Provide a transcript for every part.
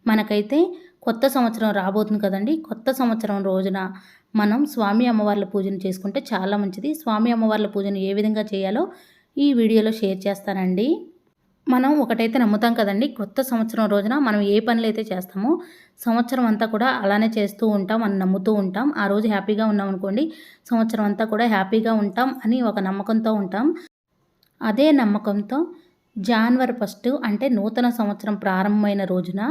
మనకైతే కొత్త సంవత్సరం రాబోతుంది కదండీ! కొత్త సంవత్సరం రోజున మనం స్వామి అమ్మవార్ల పూజను చేసుకుంటే చాలా మంచిది. స్వామి అమ్మవార్ల పూజను ఏ విధంగా చేయాలో ఈ వీడియోలో షేర్ చేస్తానండి. మనం ఒకటైతే నమ్ముతాం కదండీ! కొత్త సంవత్సరం రోజున మనం ఏ పనులైతే చేస్తామో సంవత్సరం అంతా కూడా అలానే చేస్తూ ఉంటాం అని నమ్ముతూ ఉంటాం. ఆ రోజు హ్యాపీగా ఉన్నామనుకోండి, సంవత్సరం అంతా కూడా హ్యాపీగా ఉంటాం అని ఒక నమ్మకంతో ఉంటాం. అదే నమ్మకంతో జాన్వరి 1 అంటే నూతన సంవత్సరం ప్రారంభమైన రోజున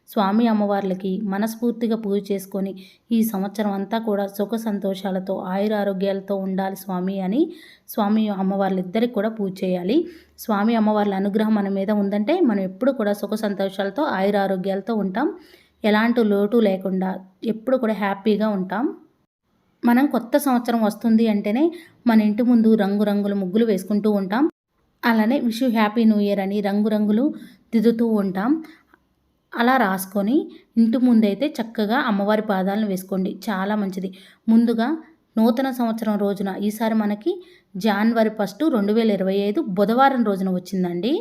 స్వామి అమ్మవార్లకి మనస్ఫూర్తిగా పూజ చేసుకొని ఈ సంవత్సరం అంతా కూడా సుఖ సంతోషాలతో ఆయురారోగ్యాలతో ఉండాలి స్వామి అని స్వామి అమ్మవార్లిద్దరికి కూడా పూజ చేయాలి. స్వామి అమ్మవార్ల అనుగ్రహం మన మీద ఉందంటే మనం ఎప్పుడు కూడా సుఖ సంతోషాలతో ఆయురారోగ్యాలతో ఉంటాం. ఎలాంటి లోటు లేకుండా ఎప్పుడు కూడా హ్యాపీగా ఉంటాం. మనం కొత్త సంవత్సరం వస్తుంది అంటేనే మన ఇంటి ముందు రంగురంగుల ముగ్గులు వేసుకుంటూ ఉంటాం. అలానే wish you happy new year అని రంగురంగులు దిద్దుతూ ఉంటాం. అలా రాసుకొని ఇంటి ముందైతే చక్కగా అమ్మవారి పాదాలను వేసుకోండి, చాలా మంచిది. ముందుగా నూతన సంవత్సరం రోజున ఈసారి మనకి జాన్వరి 1, 2025 బుధవారం రోజున వచ్చిందండి.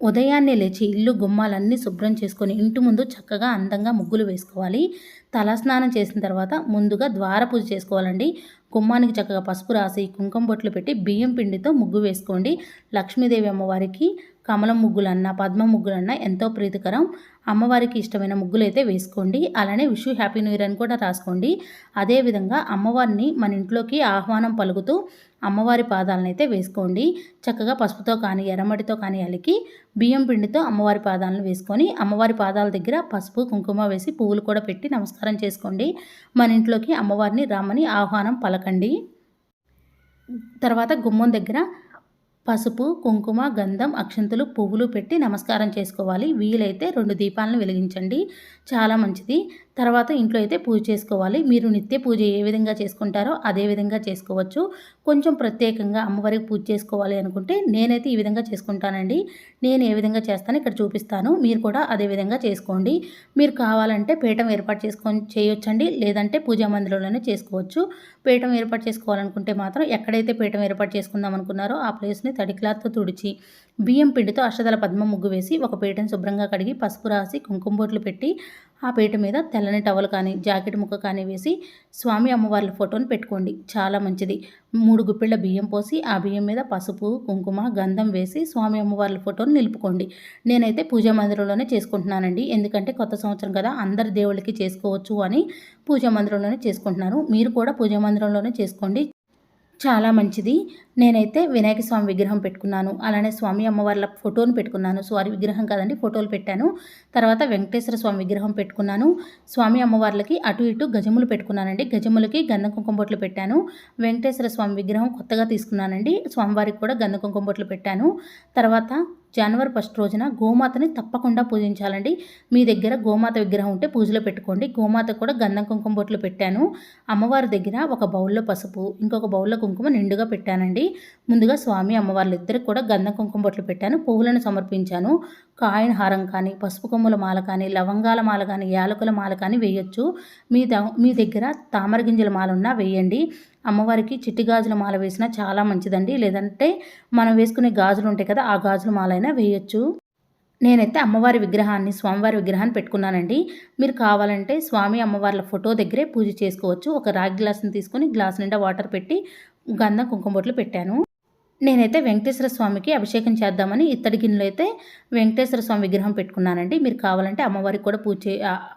ఉదయాన్నే లేచి ఇల్లు గుమ్మాలన్నీ శుభ్రం చేసుకొని ఇంటి ముందు చక్కగా అందంగా ముగ్గులు వేసుకోవాలి. తలస్నానం చేసిన తర్వాత ముందుగా ద్వార పూజ చేసుకోవాలండి. గుమ్మానికి చక్కగా పసుపు రాసి కుంకుమ బొట్లు పెట్టి బియ్యం పిండితో ముగ్గు వేసుకోండి. లక్ష్మీదేవి అమ్మవారికి కమలం ముగ్గులన్నా పద్మ ముగ్గులన్నా ఎంతో ప్రీతికరం. అమ్మవారికి ఇష్టమైన ముగ్గులు అయితే వేసుకోండి. అలానే wish you happy new year అని కూడా రాసుకోండి. అదేవిధంగా అమ్మవారిని మన ఇంట్లోకి ఆహ్వానం పలుకుతూ అమ్మవారి పాదాలను అయితే వేసుకోండి. చక్కగా పసుపుతో కానీ ఎర్రమటితో కానీ అలికి బియ్యం పిండితో అమ్మవారి పాదాలను వేసుకొని అమ్మవారి పాదాల దగ్గర పసుపు కుంకుమ వేసి పువ్వులు కూడా పెట్టి నమస్కారం చేసుకోండి. మన ఇంట్లోకి అమ్మవారిని రమ్మని ఆహ్వానం పలకండి. తర్వాత గుమ్మం దగ్గర పసుపు కుంకుమ గంధం అక్షంతలు పువ్వులు పెట్టి నమస్కారం చేసుకోవాలి. వీలైతే 2 దీపాలను వెలిగించండి, చాలా మంచిది. తర్వాత ఇంట్లో అయితే పూజ చేసుకోవాలి. మీరు నిత్య పూజ ఏ విధంగా చేసుకుంటారో అదే విధంగా చేసుకోవచ్చు. కొంచెం ప్రత్యేకంగా అమ్మవారికి పూజ చేసుకోవాలి అనుకుంటే నేనైతే ఈ విధంగా చేసుకుంటానండి. నేను ఏ విధంగా చేస్తానో ఇక్కడ చూపిస్తాను, మీరు కూడా అదే విధంగా చేసుకోండి. మీరు కావాలంటే పీఠం ఏర్పాటు చేయొచ్చండి, లేదంటే పూజా మందిరంలోనే చేసుకోవచ్చు. పీఠం ఏర్పాటు చేసుకోవాలనుకుంటే మాత్రం ఎక్కడైతే పీఠం ఏర్పాటు చేసుకుందాం అనుకున్నారో ఆ ప్లేస్ని తడి క్లాత్తో తుడిచి బియ్యం పిండితో అష్టదళ పద్మ ముగ్గు వేసి ఒక పీటను శుభ్రంగా కడిగి పసుపు రాసి కుంకుమ బొట్లు పెట్టి ఆ పీట మీద తెల్లని టవల్ కానీ జాకెట్ ముక్క కానీ వేసి స్వామి అమ్మవార్ల ఫోటోని పెట్టుకోండి, చాలా మంచిది. 3 గుప్పిళ్ళ బియ్యం పోసి ఆ బియ్యం మీద పసుపు కుంకుమ గంధం వేసి స్వామి అమ్మవార్ల ఫోటోని నిలుపుకోండి. నేనైతే పూజా మందిరంలోనే చేసుకుంటున్నానండి, ఎందుకంటే కొత్త సంవత్సరం కదా అందరి దేవుళ్ళకి చేసుకోవచ్చు అని పూజా మందిరంలోనే చేసుకుంటున్నాను. మీరు కూడా పూజా మందిరంలోనే చేసుకోండి, చాలా మంచిది. నేనైతే వినాయక స్వామి విగ్రహం పెట్టుకున్నాను, అలానే స్వామి అమ్మవార్ల ఫోటోని పెట్టుకున్నాను. సారీ విగ్రహం కాదండి, ఫోటోలు పెట్టాను. తర్వాత వెంకటేశ్వర స్వామి విగ్రహం పెట్టుకున్నాను. స్వామి అమ్మవార్లకి అటు ఇటు గజములు పెట్టుకున్నానండి. గజములకి గంధం కుంకుమ బొట్లు పెట్టాను. వెంకటేశ్వర స్వామి విగ్రహం కొత్తగా తీసుకున్నానండి, స్వామివారికి కూడా గంధం కుంకుమ బొట్లు పెట్టాను. తర్వాత జనవరి 1 రోజున గోమాతని తప్పకుండా పూజించాలండి. మీ దగ్గర గోమాత విగ్రహం ఉంటే పూజలో పెట్టుకోండి. గోమాత కూడా గంధం కుంకుమ బొట్లు పెట్టాను. అమ్మవారి దగ్గర ఒక బౌల్లో పసుపు ఇంకొక బౌల్లో కుంకుమ నిండుగా పెట్టానండి. ముందుగా స్వామి అమ్మవార్లు ఇద్దరికి కూడా గంధం కుంకుమ బొట్లు పెట్టాను, పువ్వులను సమర్పించాను. కాయిన్ హారం కానీ పసుపు కొమ్ముల మాల కానీ లవంగాల మాల కానీ యాలకుల మాల కానీ వేయొచ్చు. మీ దగ్గర తామర గింజల మాల ఉన్నా వేయండి. అమ్మవారికి చిట్టి గాజుల మాల వేసినా చాలా మంచిదండి, లేదంటే మనం వేసుకునే గాజులు ఉంటాయి కదా ఆ గాజుల మాల అయినా వేయొచ్చు. నేనైతే అమ్మవారి విగ్రహాన్ని స్వామివారి విగ్రహాన్ని పెట్టుకున్నానండి. మీరు కావాలంటే స్వామి అమ్మవార్ల ఫోటో దగ్గరే పూజ చేసుకోవచ్చు. ఒక రాగి గ్లాసుని తీసుకొని గ్లాస్ నిండా వాటర్ పెట్టి గంధం కుంకుమ బొట్లు పెట్టాను. నేనైతే వెంకటేశ్వర స్వామికి అభిషేకం చేద్దామని ఇత్తడి గిన్నెలో అయితే వెంకటేశ్వర స్వామి విగ్రహం పెట్టుకున్నానండి. మీరు కావాలంటే అమ్మవారికి కూడా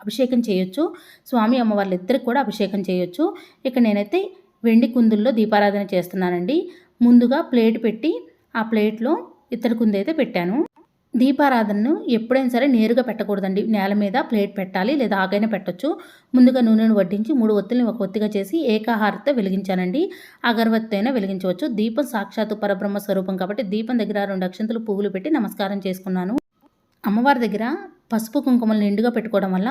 అభిషేకం చేయొచ్చు. స్వామి అమ్మవార్లు ఇద్దరికి కూడా అభిషేకం చేయొచ్చు. ఇక నేనైతే వెండి కుందుల్లో దీపారాధన చేస్తున్నానండి. ముందుగా ప్లేట్ పెట్టి ఆ ప్లేట్లో ఇత్తడి కుందు అయితే పెట్టాను. దీపారాధనను ఎప్పుడైనా సరే నేరుగా పెట్టకూడదండి, నేల మీద ప్లేట్ పెట్టాలి, లేదా ఆగైనా పెట్టొచ్చు. ముందుగా నూనెను వడ్డించి 3 ఒత్తుల్ని ఒక ఒత్తిగా చేసి ఏకాహారతో వెలిగించానండి. అగరవత్తి అయినా వెలిగించవచ్చు. దీపం సాక్షాత్తు పరబ్రహ్మ స్వరూపం కాబట్టి దీపం దగ్గర 2 అక్షంతలు పువ్వులు పెట్టి నమస్కారం చేసుకున్నాను. అమ్మవారి దగ్గర పసుపు కుంకుమలు నిండుగా పెట్టుకోవడం వల్ల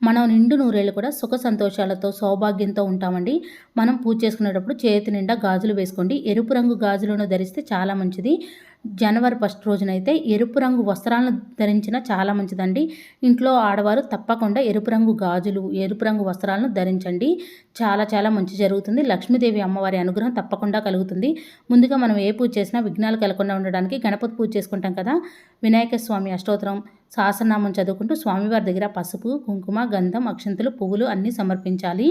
మనం నిండు నూరేళ్ళు కూడా సుఖ సంతోషాలతో సౌభాగ్యంతో ఉంటామండి. మనం పూజ చేసుకునేటప్పుడు చేతి నిండా గాజులు వేసుకోండి. ఎరుపు రంగు గాజులను ధరిస్తే చాలా మంచిది. జనవరి 1 రోజునైతే ఎరుపు రంగు వస్త్రాలను ధరించిన చాలా మంచిదండి. ఇంట్లో ఆడవారు తప్పకుండా ఎరుపు రంగు గాజులు ఎరుపు రంగు వస్త్రాలను ధరించండి, చాలా చాలా మంచి జరుగుతుంది. లక్ష్మీదేవి అమ్మవారి అనుగ్రహం తప్పకుండా కలుగుతుంది. ముందుగా మనం ఏ పూజ చేసినా విఘ్నాలు కలగకుండా ఉండడానికి గణపతి పూజ చేసుకుంటాం కదా, వినాయక స్వామి అష్టోత్తరం సహస్రనామం చదువుకుంటూ స్వామివారి దగ్గర పసుపు, కుంకుమ, గంధం, అక్షంతలు, పువ్వులు అన్నీ సమర్పించాలి.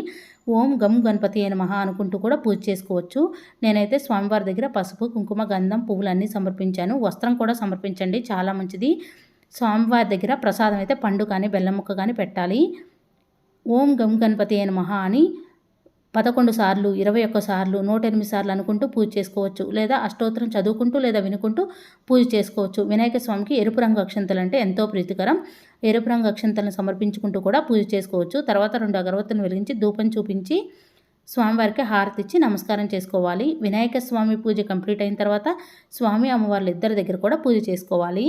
ఓం గం గణపతియే నమః అనుకుంటూ కూడా పూజ చేసుకోవచ్చు. నేనైతే స్వామివారి దగ్గర పసుపు, కుంకుమ, గంధం, పువ్వులు అన్నీ సమర్పించాను. వస్త్రం కూడా సమర్పించండి, చాలా మంచిది. స్వామివారి దగ్గర ప్రసాదం అయితే పండు కానీ బెల్లం ముక్క కానీ పెట్టాలి. ఓం గం గణపతియే నమః అని 11 సార్లు, 21 సార్లు, 108 సార్లు అనుకుంటూ పూజ చేసుకోవచ్చు. లేదా అష్టోత్తరం చదువుకుంటూ లేదా వినుకుంటూ పూజ చేసుకోవచ్చు. వినాయక స్వామికి ఎరుపు రంగు అక్షంతలు అంటే ఎంతో ప్రీతికరం. ఎరుపు రంగు అక్షంతలను సమర్పించుకుంటూ కూడా పూజ చేసుకోవచ్చు. తర్వాత 2 అగరవత్తులను వెలిగించి ధూపం చూపించి స్వామివారికి హారతి ఇచ్చి నమస్కారం చేసుకోవాలి. వినాయక స్వామి పూజ కంప్లీట్ అయిన తర్వాత స్వామి అమ్మవార్లు ఇద్దరి దగ్గర కూడా పూజ చేసుకోవాలి.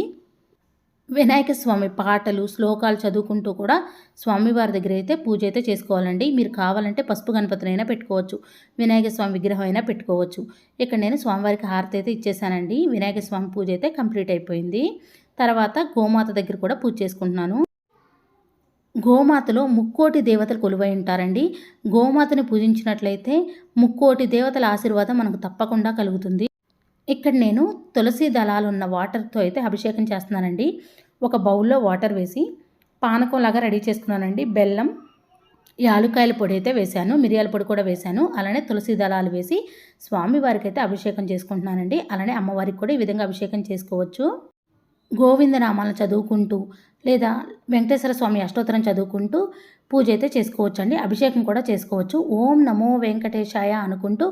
వినాయక స్వామి పాటలు, శ్లోకాలు చదువుకుంటూ కూడా స్వామివారి దగ్గర అయితే పూజ అయితే చేసుకోవాలండి. మీరు కావాలంటే పసుపు గణపతినైనా పెట్టుకోవచ్చు, వినాయక స్వామి విగ్రహం అయినా పెట్టుకోవచ్చు. ఇక్కడ నేను స్వామివారికి హారతి అయితే ఇచ్చేసానండి. వినాయక స్వామి పూజ అయితే కంప్లీట్ అయిపోయింది. తర్వాత గోమాత దగ్గర కూడా పూజ చేసుకుంటున్నాను. గోమాతలో ముక్కోటి దేవతలు కొలువై ఉంటారండి. గోమాతని పూజించినట్లయితే ముక్కోటి దేవతల ఆశీర్వాదం మనకు తప్పకుండా కలుగుతుంది. ఇక్కడ నేను తులసి దళాలు ఉన్న వాటర్తో అయితే అభిషేకం చేస్తున్నానండి. ఒక బౌల్లో వాటర్ వేసి పానకంలాగా రెడీ చేసుకున్నానండి. బెల్లం, యాలుక్కాయల పొడి అయితే వేశాను, మిరియాల పొడి కూడా వేశాను. అలానే తులసి దళాలు వేసి స్వామివారికి అయితే అభిషేకం చేసుకుంటున్నానండి. అలానే అమ్మవారికి కూడా ఈ విధంగా అభిషేకం చేసుకోవచ్చు. గోవిందనామాలను చదువుకుంటూ లేదా వెంకటేశ్వర స్వామి అష్టోత్తరం చదువుకుంటూ పూజ అయితే చేసుకోవచ్చండి. అభిషేకం కూడా చేసుకోవచ్చు. ఓం నమో వెంకటేశాయ అనుకుంటూ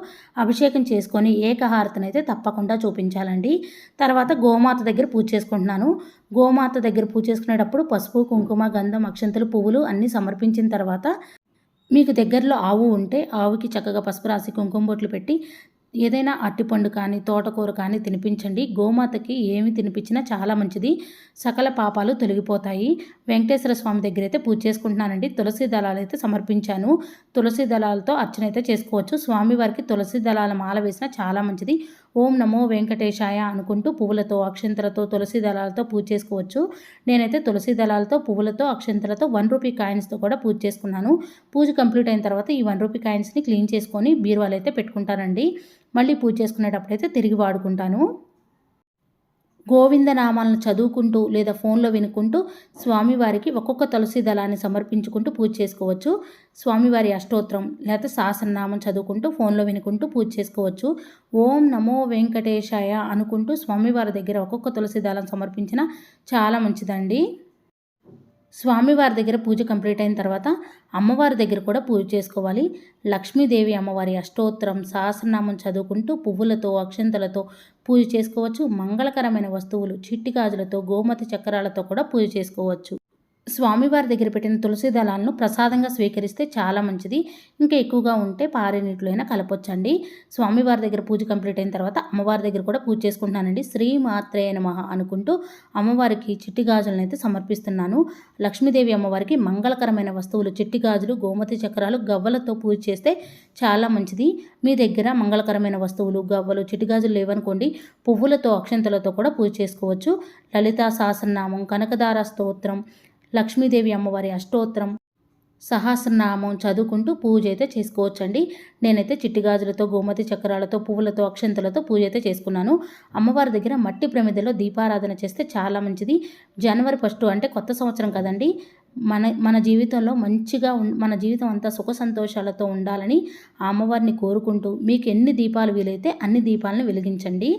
అభిషేకం చేసుకొని ఏకహారతిని అయితే తప్పకుండా చూపించాలండి. తర్వాత గోమాత దగ్గర పూజ చేసుకుంటున్నాను. గోమాత దగ్గర పూజ చేసుకునేటప్పుడు పసుపు, కుంకుమ, గంధం, అక్షంతలు, పువ్వులు అన్నీ సమర్పించిన తర్వాత మీకు దగ్గరలో ఆవు ఉంటే ఆవుకి చక్కగా పసుపు రాసి కుంకుమ బొట్లు పెట్టి ఏదైనా అరటిపండు కానీ తోటకూర కానీ తినిపించండి. గోమాతకి ఏమి తినిపించినా చాలా మంచిది, సకల పాపాలు తొలగిపోతాయి. వెంకటేశ్వర స్వామి దగ్గర అయితే పూజ చేసుకుంటున్నానండి. తులసి దళాలు అయితే సమర్పించాను. తులసి దళాలతో అర్చన అయితే చేసుకోవచ్చు. స్వామివారికి తులసి దళాల మాల వేసినా చాలా మంచిది. ఓం నమో వెంకటేశాయ అనుకుంటూ పువ్వులతో, అక్షంతలతో, తులసి దళాలతో పూజ చేసుకోవచ్చు. నేనైతే తులసి దళాలతో, పువ్వులతో, అక్షంతలతో 1 రూపీ కాయిన్స్తో కూడా పూజ చేసుకున్నాను. పూజ కంప్లీట్ అయిన తర్వాత ఈ 1 రూపీ కాయిన్స్ని క్లీన్ చేసుకొని బీరువాలో అయితే పెట్టుకుంటానండి. మళ్ళీ పూజ చేసుకునేటప్పుడైతే తిరిగి వాడుకుంటాను. గోవిందనామాలను చదువుకుంటూ లేదా ఫోన్లో వినుకుంటూ స్వామివారికి ఒక్కొక్క తులసి దళాన్ని సమర్పించుకుంటూ పూజ చేసుకోవచ్చు. స్వామివారి అష్టోత్తరం లేకపోతే సహస్రనామం చదువుకుంటూ ఫోన్లో వినుకుంటూ పూజ చేసుకోవచ్చు. ఓం నమో వెంకటేశాయ అనుకుంటూ స్వామివారి దగ్గర ఒక్కొక్క తులసి దళం సమర్పించిన చాలా మంచిదండి. స్వామివారి దగ్గర పూజ కంప్లీట్ అయిన తర్వాత అమ్మవారి దగ్గర కూడా పూజ చేసుకోవాలి. లక్ష్మీదేవి అమ్మవారి అష్టోత్తరం, సహస్రనామం చదువుకుంటూ పువ్వులతో, అక్షంతలతో పూజ చేసుకోవచ్చు. మంగళకరమైన వస్తువులు చిట్టి గాజులతో, గోమతి చక్రాలతో కూడా పూజ చేసుకోవచ్చు. స్వామివారి దగ్గర పెట్టిన తులసి దళాలను ప్రసాదంగా స్వీకరిస్తే చాలా మంచిది. ఇంకా ఎక్కువగా ఉంటే పారే నీటిలో అయినా కలపొచ్చండి. స్వామివారి దగ్గర పూజ కంప్లీట్ అయిన తర్వాత అమ్మవారి దగ్గర కూడా పూజ చేసుకుంటున్నానండి. శ్రీ మాత్రే నమః అనుకుంటూ అమ్మవారికి చిట్టి గాజులను అయితే సమర్పిస్తున్నాను. లక్ష్మీదేవి అమ్మవారికి మంగళకరమైన వస్తువులు చిట్టి గాజులు, గోమతి చక్రాలు, గవ్వలతో పూజ చేస్తే చాలా మంచిది. మీ దగ్గర మంగళకరమైన వస్తువులు, గవ్వలు, చిట్టి గాజులు లేవనుకోండి, పువ్వులతో, అక్షంతలతో కూడా పూజ చేసుకోవచ్చు. లలితా సహస్రనామం, కనకదార స్తోత్రం, లక్ష్మీదేవి అమ్మవారి అష్టోత్తరం, సహస్రనామం చదువుకుంటూ పూజ అయితే చేసుకోవచ్చండి. నేనైతే చిట్టి గాజులతో, గోమతి చక్రాలతో, పువ్వులతో, అక్షంతలతో పూజ అయితే చేసుకున్నాను. అమ్మవారి దగ్గర మట్టి ప్రమిదలో దీపారాధన చేస్తే చాలా మంచిది. జనవరి 1 అంటే కొత్త సంవత్సరం కదండి. మన జీవితంలో మంచిగా మన జీవితం అంతా సుఖ సంతోషాలతో ఉండాలని ఆ అమ్మవారిని కోరుకుంటూ మీకు ఎన్ని దీపాలు వీలైతే అన్ని దీపాలను వెలిగించండి.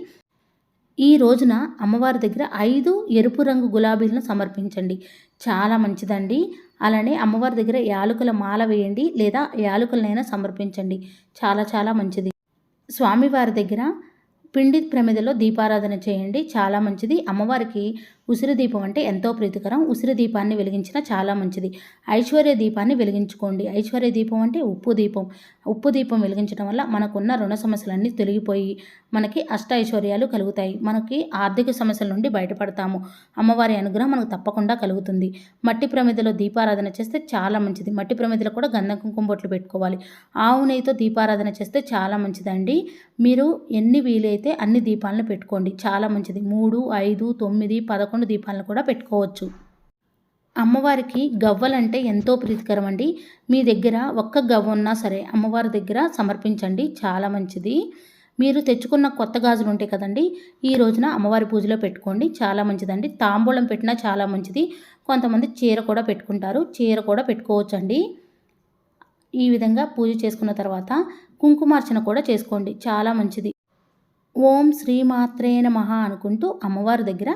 ఈ రోజున అమ్మవారి దగ్గర 5 ఎరుపు రంగు గులాబీలను సమర్పించండి, చాలా మంచిదండి. అలానే అమ్మవారి దగ్గర యాలకుల మాల వేయండి లేదా యాలకులనైనా సమర్పించండి, చాలా చాలా మంచిది. స్వామివారి దగ్గర పిండి ప్రమిదలో దీపారాధన చేయండి, చాలా మంచిది. అమ్మవారికి ఉసిరి దీపం అంటే ఎంతో ప్రీతికరం. ఉసిరి దీపాన్ని వెలిగించిన చాలా మంచిది. ఐశ్వర్య దీపాన్ని వెలిగించుకోండి. ఐశ్వర్య దీపం అంటే ఉప్పు దీపం. ఉప్పు దీపం వెలిగించడం వల్ల మనకున్న రుణ సమస్యలన్నీ తొలగిపోయి మనకి అష్ట ఐశ్వర్యాలు కలుగుతాయి. మనకి ఆర్థిక సమస్యల నుండి బయటపడతాము. అమ్మవారి అనుగ్రహం మనకు తప్పకుండా కలుగుతుంది. మట్టి ప్రమిదలో దీపారాధన చేస్తే చాలా మంచిది. మట్టి ప్రమిదలో కూడా గంధం కుంకుమ బొట్లు పెట్టుకోవాలి. ఆవు నెయ్యితో దీపారాధన చేస్తే చాలా మంచిదండి. మీరు ఎన్ని వీలైతే అన్ని దీపాలను పెట్టుకోండి, చాలా మంచిది. 3, 5, 9, 11 దీపాలను కూడా పెట్టుకోవచ్చు. అమ్మవారికి గవ్వలంటే ఎంతో ప్రీతికరం అండి. మీ దగ్గర ఒక్క గవ్వ ఉన్నా సరే అమ్మవారి దగ్గర సమర్పించండి, చాలా మంచిది. మీరు తెచ్చుకున్న కొత్త గాజులు ఉంటాయి కదండి, ఈ రోజున అమ్మవారి పూజలో పెట్టుకోండి, చాలా మంచిదండి. తాంబూలం పెట్టినా చాలా మంచిది. కొంతమంది చీర కూడా పెట్టుకుంటారు, చీర కూడా పెట్టుకోవచ్చండి. ఈ విధంగా పూజ చేసుకున్న తర్వాత కుంకుమార్చన కూడా చేసుకోండి, చాలా మంచిది. ఓం శ్రీమాత్రే నమః అనుకుంటూ అమ్మవారి దగ్గర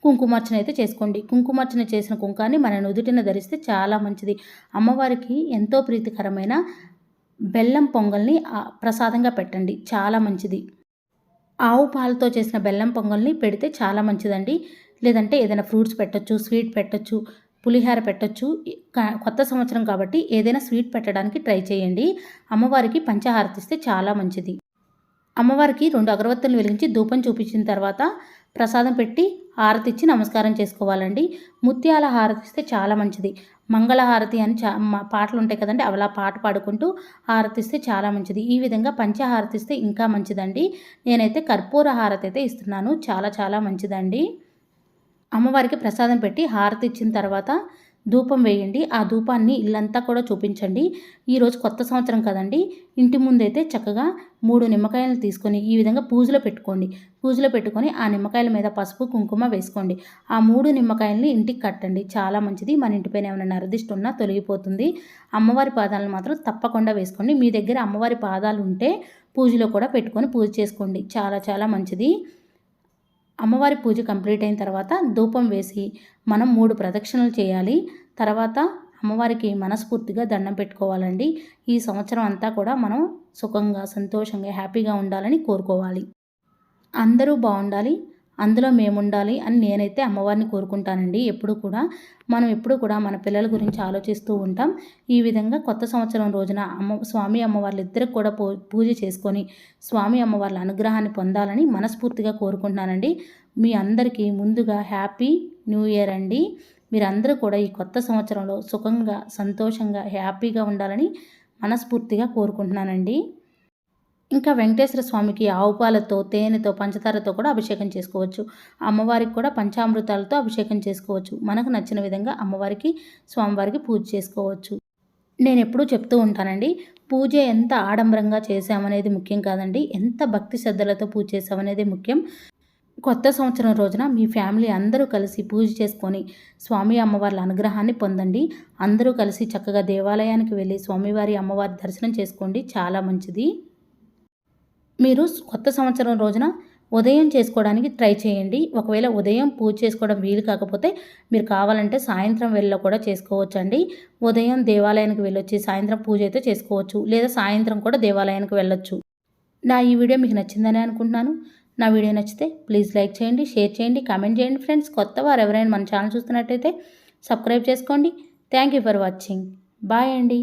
కుంకుమార్చన అయితే చేసుకోండి. కుంకుమార్చన చేసిన కుంకాన్ని మన నుదుటిన ధరిస్తే చాలా మంచిది. అమ్మవారికి ఎంతో ప్రీతికరమైన బెల్లం పొంగల్ని ప్రసాదంగా పెట్టండి, చాలా మంచిది. ఆవు పాలతో చేసిన బెల్లం పొంగల్ని పెడితే చాలా మంచిదండి. లేదంటే ఏదైనా ఫ్రూట్స్ పెట్టొచ్చు, స్వీట్ పెట్టొచ్చు, పులిహార పెట్టొచ్చు. కొత్త సంవత్సరం కాబట్టి ఏదైనా స్వీట్ పెట్టడానికి ట్రై చేయండి. అమ్మవారికి పంచహారతి ఇస్తే చాలా మంచిది. అమ్మవారికి 2 అగరవత్తులు వెలిగించి ధూపం చూపించిన తర్వాత ప్రసాదం పెట్టి హారతి ఇచ్చి నమస్కారం చేసుకోవాలండి. ముత్యాల హారతి ఇస్తే చాలా మంచిది. మంగళహారతి అని పాటలు ఉంటాయి కదండి, అలా పాట పాడుకుంటూ హారతి ఇస్తే చాలా మంచిది. ఈ విధంగా పంచహారతి ఇస్తే ఇంకా మంచిదండి. నేనైతే కర్పూర హారతి అయితే ఇస్తున్నాను, చాలా చాలా మంచిదండి. అమ్మవారికి ప్రసాదం పెట్టి హారతి ఇచ్చిన తర్వాత ధూపం వేయండి. ఆ ధూపాన్ని ఇల్లంతా కూడా చూపించండి. ఈరోజు కొత్త సంవత్సరం కదండి, ఇంటి ముందైతే చక్కగా 3 నిమ్మకాయలను తీసుకొని ఈ విధంగా పూజలో పెట్టుకోండి. పూజలో పెట్టుకొని ఆ నిమ్మకాయల మీద పసుపు కుంకుమ వేసుకోండి. ఆ 3 నిమ్మకాయలని ఇంటికి కట్టండి, చాలా మంచిది. మన ఇంటిపైన ఏమైనా నరదిష్టి ఉన్నా తొలగిపోతుంది. అమ్మవారి పాదాలను మాత్రం తప్పకుండా వేసుకోండి. మీ దగ్గర అమ్మవారి పాదాలు ఉంటే పూజలో కూడా పెట్టుకొని పూజ చేసుకోండి, చాలా చాలా మంచిది. అమ్మవారి పూజ కంప్లీట్ అయిన తర్వాత ధూపం వేసి మనం 3 ప్రదక్షిణలు చేయాలి. తర్వాత అమ్మవారికి మనస్ఫూర్తిగా దండం పెట్టుకోవాలండి. ఈ సంవత్సరం అంతా కూడా మనం సుఖంగా, సంతోషంగా, హ్యాపీగా ఉండాలని కోరుకోవాలి. అందరూ బాగుండాలి, అందులో మేముండాలి అని నేనైతే అమ్మవారిని కోరుకుంటానండి. మనం ఎప్పుడూ కూడా మన పిల్లల గురించి ఆలోచిస్తూ ఉంటాం. ఈ విధంగా కొత్త సంవత్సరం రోజున స్వామి అమ్మవార్లు ఇద్దరికి కూడా పూజ చేసుకొని స్వామి అమ్మవార్ల అనుగ్రహాన్ని పొందాలని మనస్ఫూర్తిగా కోరుకుంటున్నానండి. మీ అందరికీ ముందుగా హ్యాపీ న్యూ ఇయర్ అండి. మీరందరూ కూడా ఈ కొత్త సంవత్సరంలో సుఖంగా, సంతోషంగా, హ్యాపీగా ఉండాలని మనస్ఫూర్తిగా కోరుకుంటున్నానండి. ఇంకా వెంకటేశ్వర స్వామికి ఆవు పాలతో, తేనెతో, పంచదారతో కూడా అభిషేకం చేసుకోవచ్చు. అమ్మవారికి కూడా పంచామృతాలతో అభిషేకం చేసుకోవచ్చు. మనకు నచ్చిన విధంగా అమ్మవారికి, స్వామివారికి పూజ చేసుకోవచ్చు. నేను ఎప్పుడూ చెప్తూ ఉంటానండి, పూజ ఎంత ఆడంబరంగా చేసామనేది ముఖ్యం కాదండి, ఎంత భక్తి శ్రద్ధలతో పూజ చేసామనేది ముఖ్యం. కొత్త సంవత్సరం రోజున మీ ఫ్యామిలీ అందరూ కలిసి పూజ చేసుకొని స్వామి అమ్మవార్ల అనుగ్రహాన్ని పొందండి. అందరూ కలిసి చక్కగా దేవాలయానికి వెళ్ళి స్వామివారి అమ్మవారి దర్శనం చేసుకోండి, చాలా మంచిది. మీరు కొత్త సంవత్సరం రోజున ఉదయం చేసుకోవడానికి ట్రై చేయండి. ఒకవేళ ఉదయం పూజ చేసుకోవడం వీలు కాకపోతే మీరు కావాలంటే సాయంత్రం వేళలో కూడా చేసుకోవచ్చండి. ఉదయం దేవాలయానికి వెళ్ళొచ్చి సాయంత్రం పూజ అయితే చేసుకోవచ్చు, లేదా సాయంత్రం కూడా దేవాలయానికి వెళ్ళొచ్చు. ఈ వీడియో మీకు నచ్చిందని అనుకుంటున్నాను. నా వీడియో నచ్చితే ప్లీజ్ లైక్ చేయండి, షేర్ చేయండి, కామెంట్ చేయండి ఫ్రెండ్స్. కొత్త వారు ఎవరైనా మన ఛానల్ చూస్తున్నట్టయితే సబ్స్క్రైబ్ చేసుకోండి. Thank you for watching. Bye అండి.